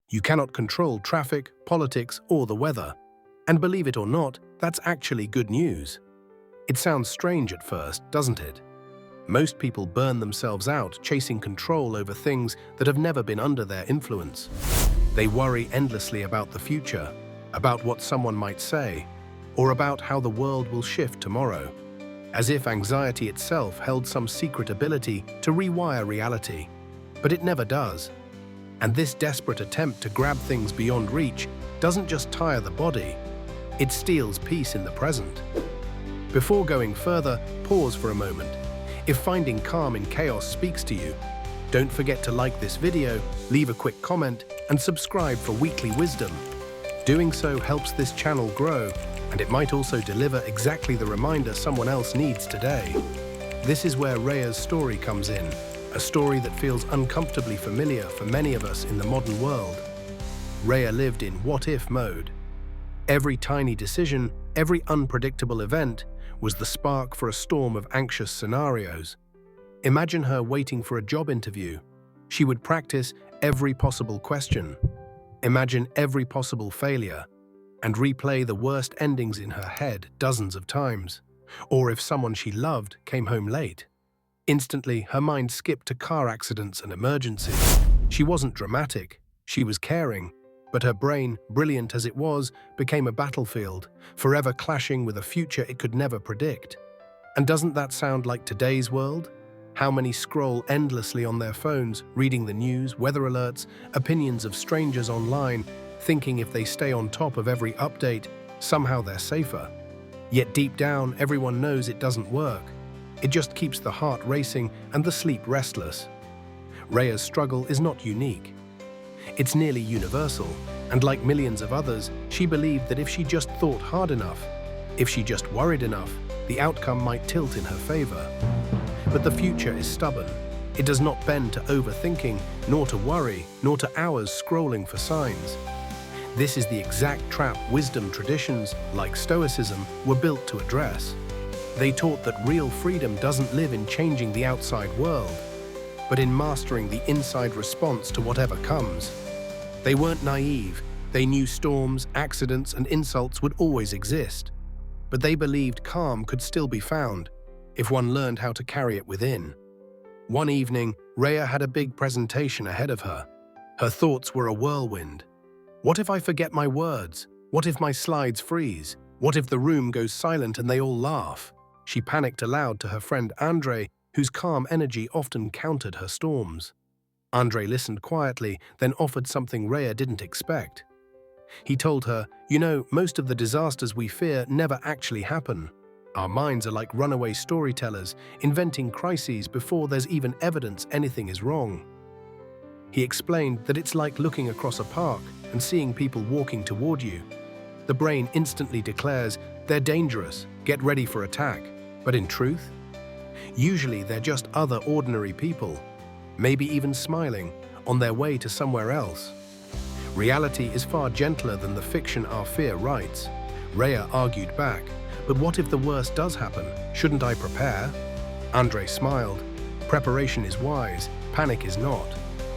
You cannot control traffic, politics, or the weather. And believe it or not, that's actually good news. It sounds strange at first, doesn't it? Most people burn themselves out chasing control over things that have never been under their influence. They worry endlessly about the future, about what someone might say, or about how the world will shift tomorrow, as if anxiety itself held some secret ability to rewire reality. But it never does. And this desperate attempt to grab things beyond reach doesn't just tire the body, it steals peace in the present. Before going further, pause for a moment. If finding calm in chaos speaks to you, don't forget to like this video, leave a quick comment, and subscribe for weekly wisdom. Doing so helps this channel grow, and it might also deliver exactly the reminder someone else needs today. This is where Reya's story comes in, a story that feels uncomfortably familiar for many of us in the modern world. Reya lived in what-if mode. Every tiny decision, every unpredictable event, was the spark for a storm of anxious scenarios. Imagine her waiting for a job interview. She would practice every possible question, imagine every possible failure, and replay the worst endings in her head dozens of times. Or if someone she loved came home late, instantly her mind skipped to car accidents and emergencies. She wasn't dramatic, she was caring, but her brain, brilliant as it was, became a battlefield, forever clashing with a future it could never predict. And doesn't that sound like today's world? How many scroll endlessly on their phones, reading the news, weather alerts, opinions of strangers online, thinking if they stay on top of every update, somehow they're safer. Yet deep down, everyone knows it doesn't work. It just keeps the heart racing and the sleep restless. Reya's struggle is not unique. It's nearly universal, and like millions of others, she believed that if she just thought hard enough, if she just worried enough, the outcome might tilt in her favor. But the future is stubborn. It does not bend to overthinking, nor to worry, nor to hours scrolling for signs. This is the exact trap wisdom traditions, like Stoicism, were built to address. They taught that real freedom doesn't live in changing the outside world, but in mastering the inside response to whatever comes. They weren't naive. They knew storms, accidents, and insults would always exist. But they believed calm could still be found if one learned how to carry it within. One evening, Reya had a big presentation ahead of her. Her thoughts were a whirlwind. What if I forget my words? What if my slides freeze? What if the room goes silent and they all laugh? She panicked aloud to her friend Andre, whose calm energy often countered her storms. Andre listened quietly, then offered something Reya didn't expect. He told her, "You know, most of the disasters we fear never actually happen. Our minds are like runaway storytellers, inventing crises before there's even evidence anything is wrong." He explained that it's like looking across a park and seeing people walking toward you. The brain instantly declares, "They're dangerous, get ready for attack." But in truth, usually they're just other ordinary people, maybe even smiling, on their way to somewhere else. Reality is far gentler than the fiction our fear writes. Reya argued back, "But what if the worst does happen? Shouldn't I prepare?" Andre smiled. "Preparation is wise, panic is not.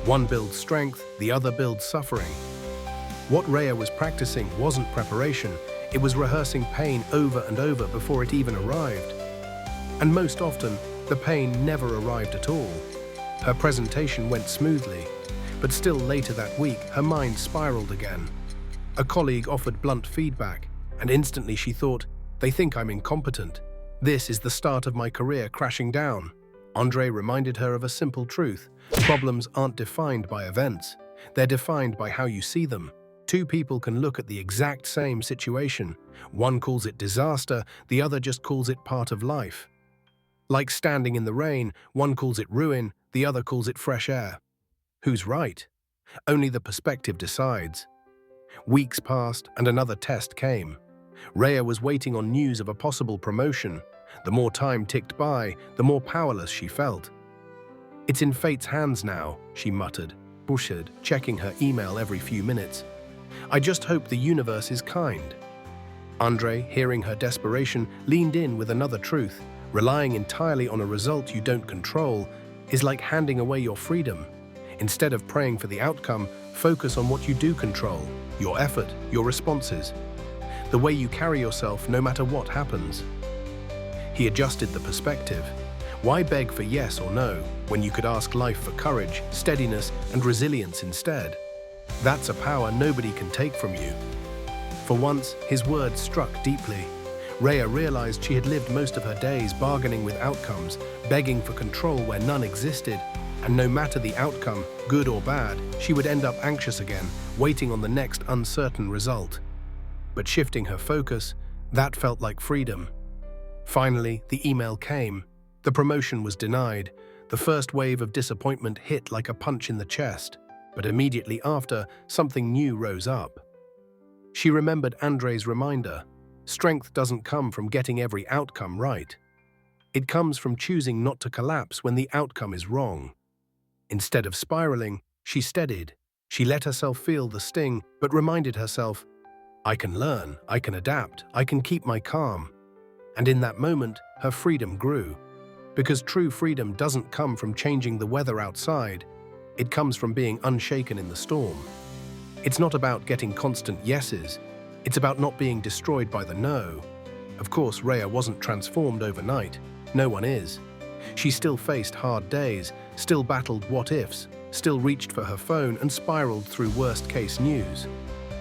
One builds strength, the other builds suffering." What Reya was practicing wasn't preparation, it was rehearsing pain over and over before it even arrived. And most often, the pain never arrived at all. Her presentation went smoothly, but still later that week, her mind spiraled again. A colleague offered blunt feedback, and instantly she thought, "They think I'm incompetent. This is the start of my career crashing down." Andre reminded her of a simple truth. Problems aren't defined by events. They're defined by how you see them. Two people can look at the exact same situation. One calls it disaster, the other just calls it part of life. Like standing in the rain, one calls it ruin, the other calls it fresh air. Who's right? Only the perspective decides. Weeks passed and another test came. Reya was waiting on news of a possible promotion. The more time ticked by, the more powerless she felt. "It's in fate's hands now," she muttered, bushed, checking her email every few minutes. "I just hope the universe is kind." Andre, hearing her desperation, leaned in with another truth. Relying entirely on a result you don't control is like handing away your freedom. Instead of praying for the outcome, Focus on what you do control, your effort, your responses, the way you carry yourself no matter what happens. He adjusted the perspective. Why beg for yes or no when you could ask life for courage, steadiness, and resilience instead? That's a power nobody can take from you. For once, his words struck deeply. Reya realized she had lived most of her days bargaining with outcomes, begging for control where none existed, and no matter the outcome, good or bad, she would end up anxious again, waiting on the next uncertain result. But shifting her focus, that felt like freedom. Finally, the email came. The promotion was denied. The first wave of disappointment hit like a punch in the chest. But immediately after, something new rose up. She remembered Andre's reminder. Strength doesn't come from getting every outcome right. It comes from choosing not to collapse when the outcome is wrong. Instead of spiraling, she steadied. She let herself feel the sting, but reminded herself, I can learn, I can adapt, I can keep my calm. And in that moment, her freedom grew. Because true freedom doesn't come from changing the weather outside, it comes from being unshaken in the storm. It's not about getting constant yeses, it's about not being destroyed by the no. Of course, Reya wasn't transformed overnight. No one is. She still faced hard days, still battled what-ifs, still reached for her phone and spiraled through worst-case news.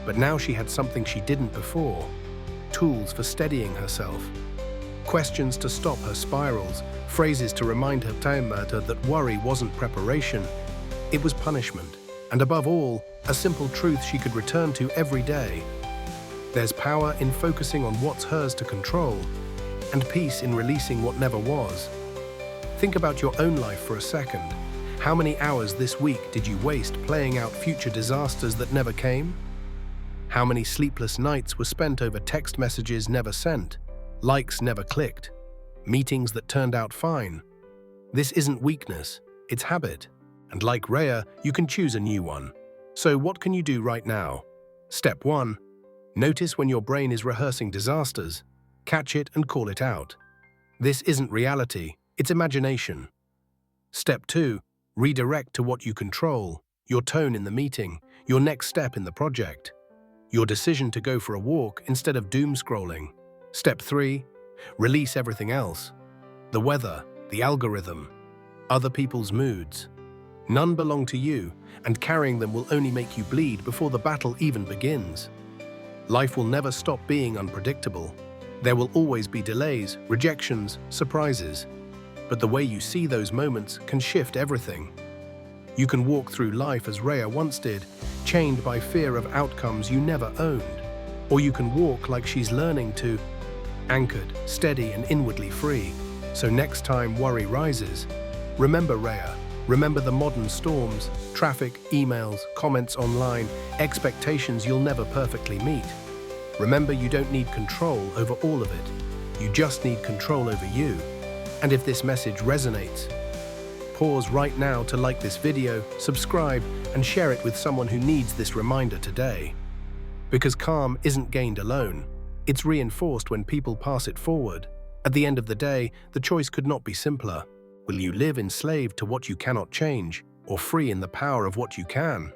But now she had something she didn't before. Tools for steadying herself. Questions to stop her spirals, phrases to remind her that worry wasn't preparation, it was punishment. And above all, a simple truth she could return to every day. There's power in focusing on what's hers to control, and peace in releasing what never was. Think about your own life for a second. How many hours this week did you waste playing out future disasters that never came? How many sleepless nights were spent over text messages never sent, likes never clicked, meetings that turned out fine? This isn't weakness, it's habit. And like Reya, you can choose a new one. So what can you do right now? Step 1. Notice when your brain is rehearsing disasters. Catch it and call it out. This isn't reality, it's imagination. Step 2. Redirect to what you control, your tone in the meeting, your next step in the project, your decision to go for a walk instead of doom scrolling. Step 3. Release everything else. The weather, the algorithm, other people's moods. None belong to you, and carrying them will only make you bleed before the battle even begins. Life will never stop being unpredictable. There will always be delays, rejections, surprises. But the way you see those moments can shift everything. You can walk through life as Reya once did, chained by fear of outcomes you never owned. Or you can walk like she's learning to, anchored, steady, and inwardly free. So next time worry rises, remember Reya. Remember the modern storms, traffic, emails, comments online, expectations you'll never perfectly meet. Remember, you don't need control over all of it. You just need control over you. And if this message resonates, pause right now to like this video, subscribe, and share it with someone who needs this reminder today. Because calm isn't gained alone. It's reinforced when people pass it forward. At the end of the day, the choice could not be simpler. Will you live enslaved to what you cannot change, or free in the power of what you can?